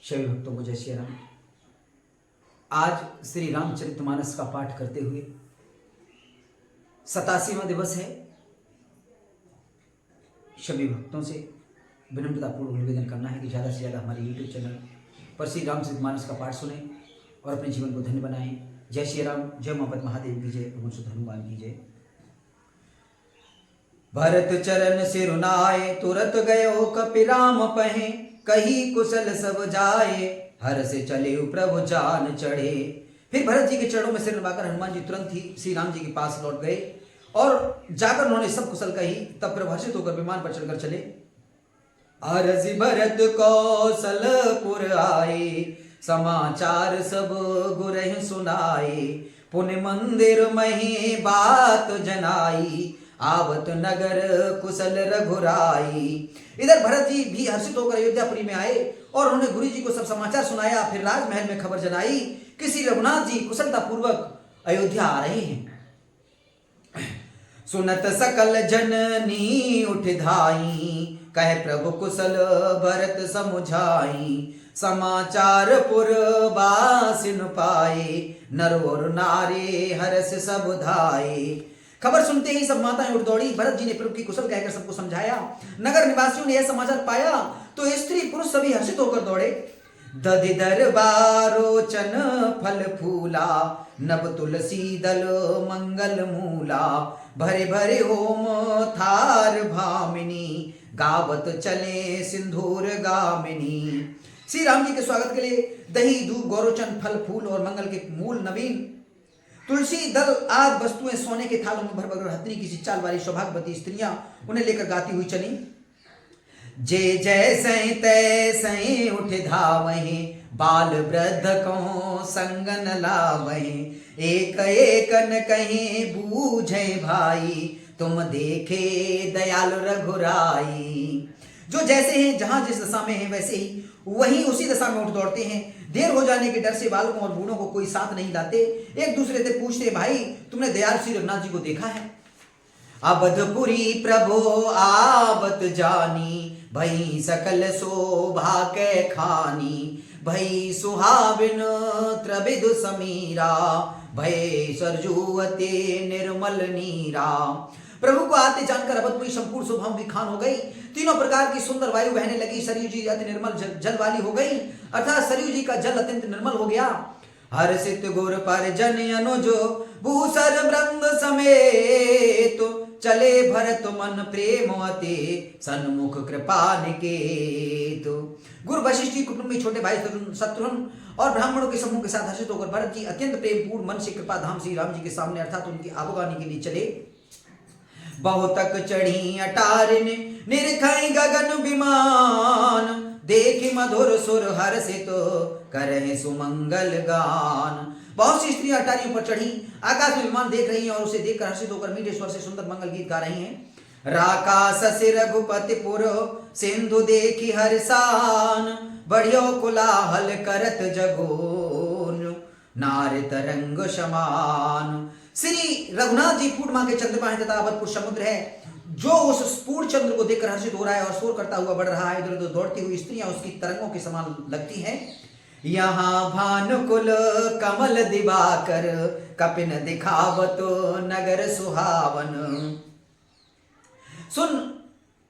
सभी भक्तों को जय श्री राम। आज श्री रामचरितमानस का पाठ करते हुए 87वां दिवस है। सभी भक्तों से विनम्रतापूर्वक निवेदन करना है कि ज़्यादा से ज़्यादा हमारे YouTube चैनल पर श्री रामचरितमानस का पाठ सुने और अपने जीवन को धन्य बनाएं। जय श्री राम। जय मापत महादेव की जय। भगवान सुध हनुमान की जय। भरत चरण सिरुनाए तुरत गयो कपिराम पहे, कही कुशल सब जाए हर से चले प्रभु जान चढ़े। फिर भरत जी के चरणों में सिर नवाकर हनुमान जी तुरंत ही श्री राम जी के पास लौट गए और जाकर उन्होंने सब कुशल कही। तब प्रभाषित होकर विमान पर चढ़कर चले। अरसि भरत कौशलपुर आए, समाचार सब गुरहि सुनाए। पुण्य मंदिर मही बात जनाई, आवत नगर कुशल रघुराई। इधर भरत जी भी हर्षित होकर अयोध्यापुरी में आए और उन्होंने गुरु जी को सब समाचार सुनाया। फिर राजमहल में खबर जनाई कि श्री रघुनाथ जी कुशलता पूर्वक अयोध्या आ रहे हैं। सुनत सकल जननी उठ धाई, कहे प्रभु कुशल भरत समुझाई। समाचार पुर बासिन पाए, नर और नारे हर्ष सब धाये। खबर सुनते ही सब माताएं उठ दौड़ी। भरत जी ने प्रभु की कुशल कहकर सबको समझाया। नगर निवासियों ने यह समाचार पाया तो स्त्री पुरुष सभी हर्षित होकर दौड़े। दधि दरबारोचन फल फूला, नव तुलसी दल मंगल मूला। भरे भरे होम थार भामिनी, गावत चले सिंधूर गामिनी। श्री राम जी के स्वागत के लिए दही दूध गौरोचन फल फूल और मंगल के मूल नवीन तुलसी दल आदि वस्तुएं सोने के थालों में भर भर हथनी की चाल वाली सौभाग्यवती स्त्रियां उन्हें लेकर गाती हुई चली। जे जैसे तैसे उठ धावहि, बाल वृद्ध को संग न लावहि। एक एक न कहीं बूझे भाई, तुम देखे दयालु रघुराई। जो जैसे हैं जहां जिस दशा में हैं वैसे ही वहीं उसी दशा में उठ दौड़ते हैं। देर हो जाने के डर से बालकों और बूढ़ों को कोई साथ नहीं लाते। एक दूसरे से पूछते, भाई तुमने दयालु श्री रघुनाथ जी को देखा है? अवधपुरी प्रभु आवत जानी, भई सकल शोभा के खानी। भई सुहाविन त्रिविध समीरा, भय सरजुवते निर्मल नीरा। प्रभु को आते जानकर अवधपुरी संपूर्ण शोभाओं की खान हो गई। तीनों प्रकार की सुंदर वायु बहने लगी। सरयू जी अति निर्मल जल वाली हो गई, अर्थात सरयू जी का जल अत्यंत निर्मल हो गया। हर्षित गुर पर जन अनुज, भूसर ब्रह्म समेत। चले भरत मन प्रेम अति, सन्मुख कृपा निकेत। गुरु वशिष्ठ की कुटुंबी छोटे भाई शत्रुघ्न और ब्राह्मणों के समूह के साथ हर्षित होकर भरत जी अत्यंत प्रेम पूर्ण मन से कृपा धाम श्री राम जी के सामने अर्थात उनकी आबोगानी के लिए चले। बहुतक चढ़ी अटारिन, निरखाई गगन विमान। देखी मधुर सुर हर्षित, करहि सुमंगल गान। बहुत सी स्त्रियां अटारियों पर चढ़ी आकाश में विमान देख रही हैं और उसे देखकर हर्षित होकर मीठे स्वर से सुंदर मंगल गीत गा रही हैं। राकास से रघुपतिपुर, सिंधु देखी हर्षान। बढ़ियो कोलाहल करत जगोन, नार तरंग समान। श्री रघुनाथ जी पूर्णिमा के चंद्रमा है तथा अवधपुर समुद्र है, जो उस पूर्ण चंद्र को देखकर हर्षित हो रहा है और शोर करता हुआ बढ़ रहा है। इधर उधर दौड़ती हुई स्त्रियां उसकी तरंगों के समान लगती हैं। यहाँ भानुकुल कमल दिवाकर, कपिन दिखावत नगर सुहावन। सुन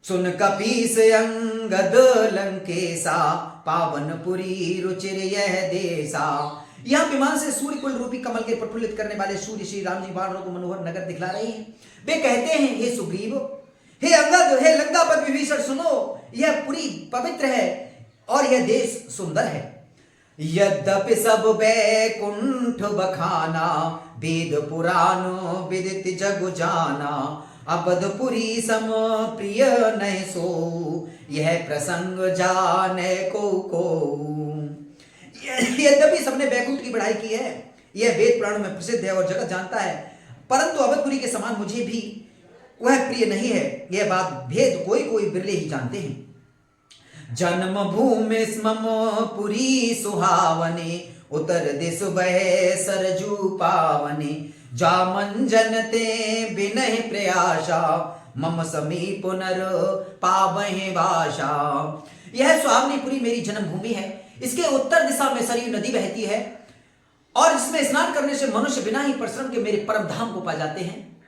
सुन कपीस अंगद लंकेसा, पावनपुरी रुचिर यह देसा। यहाँ विमान से सूर्य कुल रूपी कमल के प्रफुल्लित करने वाले सूर्य श्री राम जी वानरों को मनोहर नगर दिखला रहे हैं। वे कहते हैं, हे सुग्रीव, हे अंगद, हे लंकापति विभीषण, सुनो, यह पुरी पवित्र है और यह देश सुंदर है। यद्यपि सब बैकुंठ बखाना, वेद पुराण विदित जग जाना। अवधपुरी सम प्रिय नहीं सो, यह प्रसंग जाने को। यद्यपि सबने बैकुंठ की बढ़ाई की है, यह वेद पुराणों में प्रसिद्ध है और जगत जानता है, परंतु अवधपुरी के समान मुझे भी वह प्रिय नहीं है। यह बात भेद कोई कोई बिरले ही जानते हैं। जन्म भूमि स्मम पुरी सुहावने, उतर दिस बहे सरजू पावने। जामन जनते बिनहि प्रयासा, मम समीप नर पावहि भाषा। यह सुहावनीपुरी मेरी जन्मभूमि है। इसके उत्तर दिशा में सरयू नदी बहती है और इसमें स्नान करने से मनुष्य बिना ही परिश्रम के मेरे परम धाम को पा जाते हैं।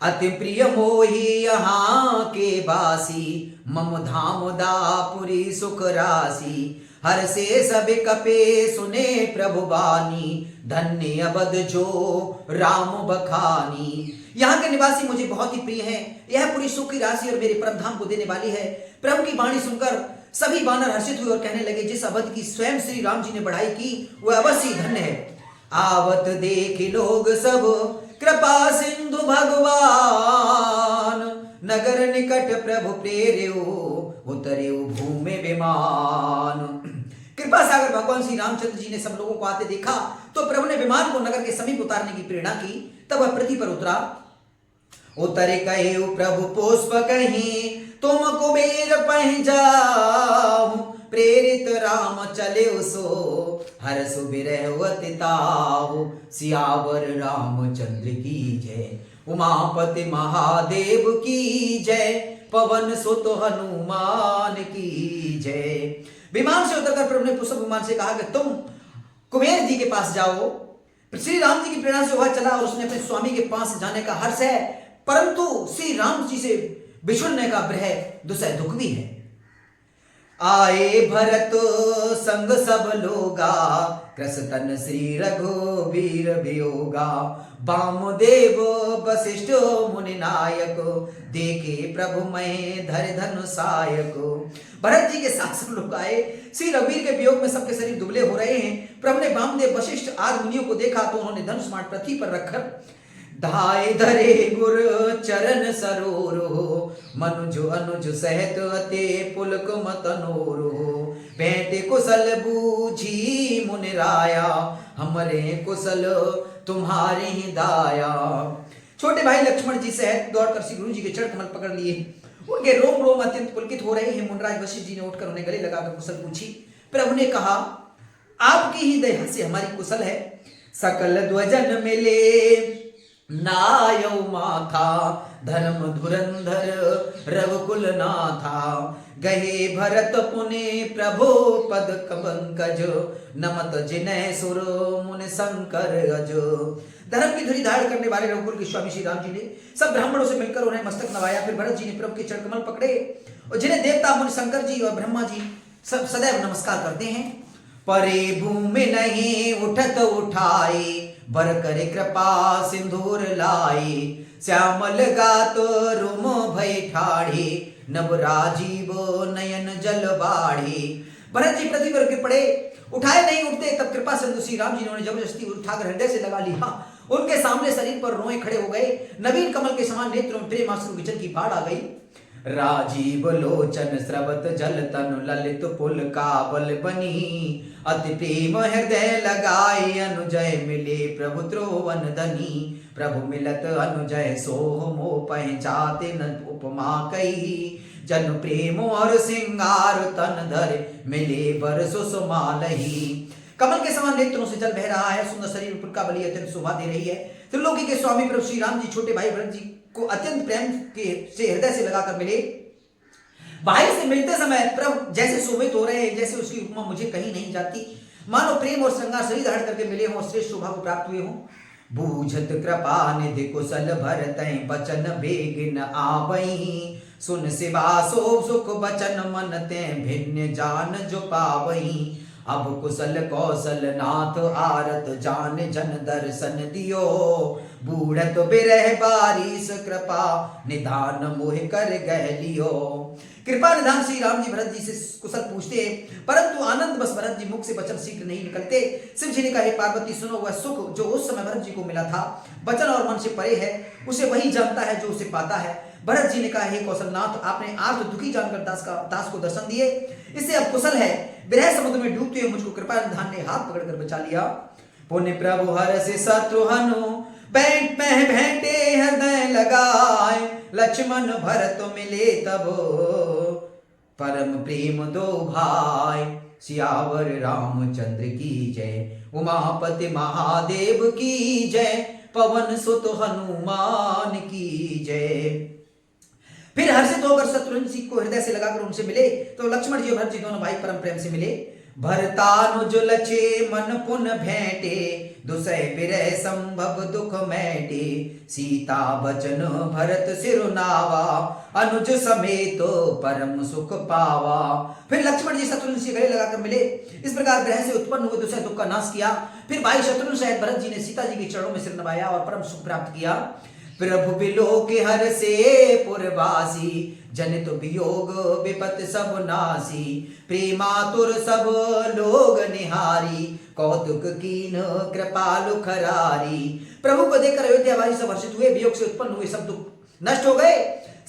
अति प्रिय मोही यहाँ के बासी, मम धाम दापुरी सुख राशि। हर से सब कपे सुने प्रभु बानी, धन्य अबद जो राम बखानी। यहाँ के निवासी मुझे बहुत ही प्रिय हैं। यह पूरी सुख की राशि और मेरे परम धाम को देने वाली है। प्रभु की वाणी सुनकर सभी वानर हर्षित हुए और कहने लगे, जिस अवध की स्वयं श्री राम जी ने बढ़ाई की वह अवश्य धन्य है। आवत देख लोग सब कृपा सिंधु भगवान, नगर निकट प्रभु प्रेर्यो उतरे भूमि विमान। कृपा सागर भगवान श्री रामचंद्र जी ने सब लोगों को आते देखा तो प्रभु ने विमान को नगर के समीप उतारने की प्रेरणा की। तब वह पृथ्वी पर उतरा। उतरे कहे प्रभु पुष्प कहीं, तुम कुबेर पह जाओ। प्रेरित राम चले सो, हर सुबिरहवतिताओ। सियावर रामचंद्र की जय, उमापति महादेव की जय, पवन सुत हनुमान की जय। विमान से उतरकर प्रभु ने पुष्प विमान से कहा कि तुम कुबेर जी के पास जाओ। श्री राम जी की प्रेरणा से वह चला और उसने अपने स्वामी के पास जाने का हर्ष है, परंतु श्री राम जी से बिछुड़ने का ब्रह दुसह दुख भी है। आए भरत संग सब लोगा, कृष्ण श्री रघुवीर वियोगा। वामदेव वशिष्ठ मुनि नायक, देखे प्रभु मैं धर धनु सायक। भरत जी के साथ सब लोग आए। श्री रघुवीर के वियोग में सबके शरीर दुबले हो रहे हैं। प्रभु ने वामदेव वशिष्ठ आदि मुनियों को देखा तो उन्होंने धनुष बाण पृथ्वी पर रखकर धाय धरे गुर चरण सरोरो। मनुज अनुज सहत अते पुलक मतनोरो। भेंटे कुशल बूझी मुनि राया, हमरे कुशल तुम्हारे ही दाया। छोटे भाई लक्ष्मण जी सहित दौड़कर श्री गुरु जी के चरण कमल पकड़ लिए। उनके रोम रोम अत्यंत पुलकित हो रहे हैं। मुनराज वशिष्ठ जी ने उठकर उन्हें गले लगाकर कुशल पूछी। प्रभु ने कहा, आपकी ही दया से हमारी कुशल है। सकल ध्वजन मिले नायौ माथा, धर्म धुरंधर रघुकुल नाथा। गहे भरत पुने प्रभु पद पंकज, नमत जिनय सुर मुनि शंकर अज। धर्म की धुरी धारण करने वाले रघुकुल के स्वामी श्री राम जी ने सब ब्राह्मणों से मिलकर उन्हें मस्तक नवाया। फिर भरत जी ने प्रभु के चरण कमल पकड़े और जिन्हें देवता मुनि शंकर जी और ब्रह्मा जी सब सदैव नमस्कार करते हैं। परे भूमि नहीं उठत उठाए, बर करे कृपा सिंदूर लाए। श्यामल गात रुम भय ठाढ़े, नव राजीव नयन जल बाढ़े। भरत जी पृथ्वी पर गिर पड़े, उठाए नहीं उठते। तब कृपा सिंधु श्री राम जी ने उन्हें जबरदस्ती उठाकर हृदय से लगा लिया। उनके सामने शरीर पर रोए खड़े हो गए। नवीन कमल के समान नेत्रों में प्रेम आंसू विजन की बाढ़ आ गई। राजीव लोचन स्रवत जल तनु, ललित पुल काबल बनी। अति प्रेम हृदय लगाए, अनुजय मिले प्रभु त्रोवन धनी। प्रभु मिलत अनुजय सोह मोह पहचाते न उपमा कही। जन प्रेम और सिंगार तन धर, मिले बर सुषमालही। कमल के समान नेत्रों से जल बह रहा है। सुंदर शरीर पुलकावली अत्यंत शोभा दे रही है। त्रिलोकी के स्वामी प्रभु श्री राम जी छोटे भाई भरत जी को अत्यंत प्रेम के से हृदय से लगाकर मिले। भाई से मिलते समय प्रभु जैसे शोभित हो रहे हैं, जैसे उसकी उपमा मुझे कहीं नहीं जाती। मानो प्रेम और श्रृंगार शरीर धारण करके मिले हों, श्रेष्ठ शोभा को प्राप्त हुए हों। बूझत कृपा निधि कुशल भरतै, बचन बेग न आवई। सुन सिवा शोभ सुख बचन मन ते, भिन्न जान जो पावई। अब कुशल कौशल नाथ आरत, जान जन दर्शन दियो। बूढ़त बिरह बारिश कृपा, निधान मोह कर गहलियो। कृपा निधान श्री राम जी भरत जी से कुशल पूछते हैं, परंतु आनंद बस भरत जी मुख से वचन शीघ्र नहीं निकलते। शिव जी ने कहा, हे पार्वती सुनो, वह सुख जो उस समय भरत जी को मिला था वचन और मन से परे है। उसे वही जानता है जो उसे पाता है। भरत जी ने कहा, हे कौशलनाथ, आपने आर्त दुखी जानकर दास को दर्शन दिए, इससे अब कुशल है। विरह समुद्र में डूबते हुए मुझको कृपा निधान ने हाथ पकड़कर बचा लिया। पुण्य प्रभु हर से शत्रुहनु, बैठ में भेंटे हृदय लगाए। लक्ष्मण भरत मिले तब, परम प्रेम दो भाई। सियावर रामचंद्र की जय, उमापति महादेव की जय, पवन सुत हनुमान की जय। फिर हर्षित होकर शत्रुघ्न जी को हृदय से लगाकर उनसे मिले तो लक्ष्मण जी और भरत जी दोनों भाई परम प्रेम से मिले। भरतानुज लचे मन पुन भेंटे, दुसह बिरह संभव दुख मैटे, सीता बचन भरत सिरुनावा, अनुज समेत परम सुख पावा। फिर लक्ष्मण जी शत्रुघ्न से गले लगाकर मिले, इस प्रकार ग्रह से उत्पन्न हुए दुसह दुख का नाश किया। फिर भाई शत्रुघ्न सहित भरत जी ने सीता जी के चरणों में सिर नवाया और परम सुख प्राप्त किया। प्रभु बिलो के हर से पुरवासी, जनित वियोग विपत सब नासी, प्रेमातुर सब लोग निहारी, कौतुक कीन कृपालु खरारी। प्रभु को देखकर अयोध्यावासी सब हर्षित हुए, वियोग से उत्पन्न हुए सब दुख नष्ट हो गए।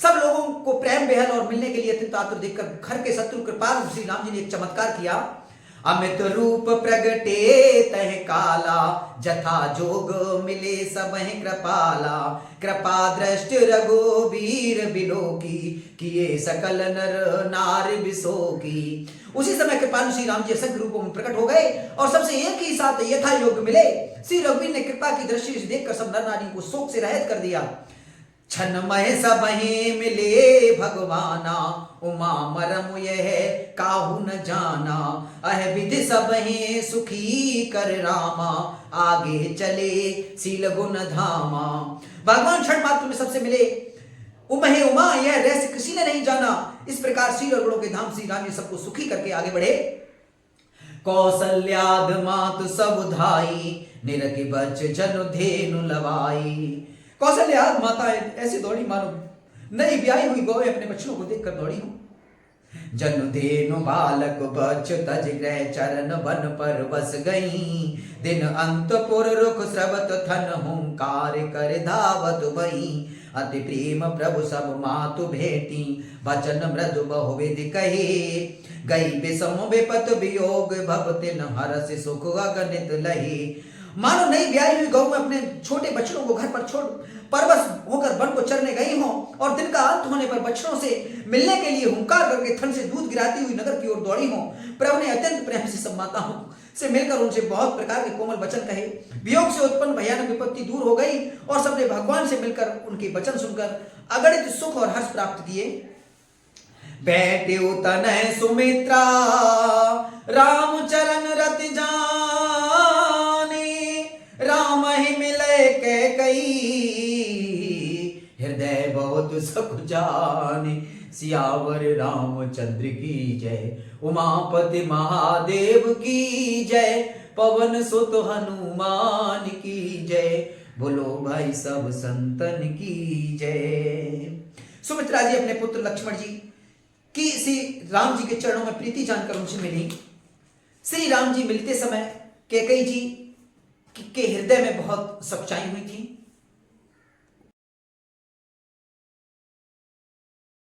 सब लोगों को प्रेम बेहल और मिलने के लिए अत्यंत आतुर देखकर घर के शत्रु कृपाल श्री राम जी ने एक चमत्कार किया। अमित रूप प्रगटे तह काला, जथा जोग मिले सबहि कृपाला, कृपा दृष्टि रघुबीर बिलोकी, किए सकल नर नार बिसोकी। उसी समय कृपालु श्री राम जी असंख्य रूपों में प्रकट हो गए और सबसे एक ही साथ यथा योग मिले। श्री रघुवीर ने कृपा की दृष्टि से देखकर सब नर नारी को शोक से रहित कर दिया। छनमय सबहि मिले भगवाना, उमा मरम यह काहू न जाना, अह विधि सबहि सुखी कर रामा, आगे चले सील गुण धामा। भगवान क्षण मात्र में सबसे मिले, उमहे उमा यह रहस्य किसी ने नहीं जाना। इस प्रकार सील और गुणों के धाम श्री राम जी सबको सुखी करके आगे बढ़े। कौसल्याद मातु सब धाई, निरखि बच जनु धेनु लवाई। कौशल्या माता ऐसे दौड़ी मानो नई ब्याही हुई गौ अपने बच्चों को देखकर दौड़ी हूं। जनु धेनु बालक बच तज ग्रह चरण वन पर बस गई, दिन अंतपुर रुख स्रवत थन हुंकार कर धावत बई, अति प्रेम प्रभु सब मातु भेटी, बचन मृदु बहुविधि कहे, गई विषम विपत वियोग भव तिन हरस सुख अगणित लहे। मानो नई ब्याही हुई गौ में अपने छोटे बछड़ों को घर पर छोड़ परवश होकर वन को चरने गई हो और दिन का अंत होने पर बछड़ों से मिलने के लिए हुंकार करके थन से दूध गिराती हुई नगर की ओर दौड़ी हो। प्रभु ने अत्यंत प्रेम से सब माताओं से मिलकर उनसे बहुत प्रकार के कोमल वचन कहे। वियोग से उत्पन्न भयानक विपत्ति दूर हो गई और सबने भगवान से मिलकर उनके वचन सुनकर अगणित सुख और हर्ष प्राप्त किए। बैठे तनय सुमित्रा, राम चरण रति जाने, राम ही मिले कैकई, हृदय बहुत सख जाने, सियावर रामचंद्र की जय, उमापति महादेव की जय, पवन सुत हनुमान की जय, बोलो भाई सब संतन की जय। सुमित्रा जी अपने पुत्र लक्ष्मण जी की श्री राम जी के चरणों में प्रीति जानकर उनसे मिली। श्री राम जी मिलते समय कैकेयी जी के हृदय में बहुत सच्चाई हुई थी।